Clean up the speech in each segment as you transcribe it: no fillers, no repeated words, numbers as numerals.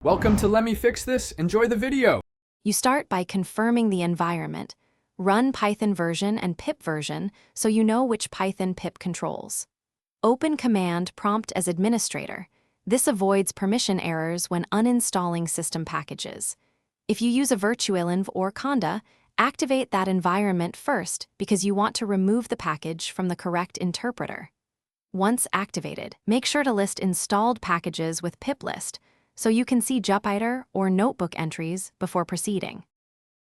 Welcome to Let Me Fix This. Enjoy the video. You start by confirming the environment. Run Python version and pip version so you know which Python pip controls. Open command prompt as administrator. This avoids permission errors when uninstalling system packages. If you use a virtualenv or conda, activate that environment first because you want to remove the package from the correct interpreter. Once activated, make sure to list installed packages with pip list so you can see Jupyter or notebook entries before proceeding.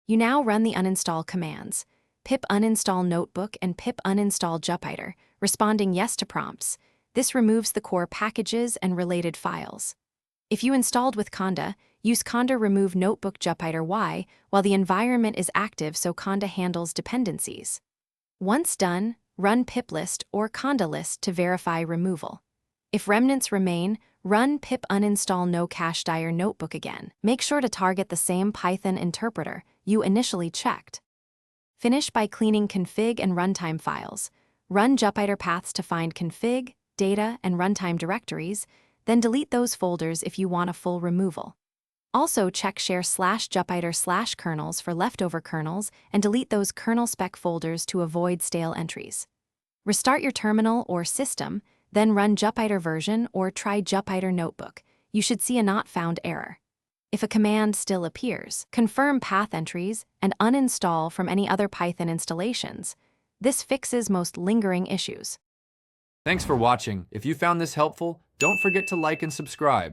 You now run the uninstall commands, pip uninstall notebook and pip uninstall Jupyter, responding yes to prompts. This removes the core packages and related files. If you installed with conda, use conda remove notebook Jupyter Y while the environment is active so conda handles dependencies. Once done, run pip list or conda list to verify removal. If remnants remain, run pip uninstall no cache dir notebook again. Make sure to target the same Python interpreter you initially checked. Finish by cleaning config and runtime files. Run Jupyter paths to find config, data, and runtime directories, then delete those folders if you want a full removal. Also check share /Jupyter /kernels for leftover kernels and delete those kernel spec folders to avoid stale entries. Restart your terminal or system, then run Jupyter version or try Jupyter Notebook. You should see a not found error. If a command still appears, confirm path entries and uninstall from any other Python installations. This fixes most lingering issues. Thanks for watching. If you found this helpful, don't forget to like and subscribe.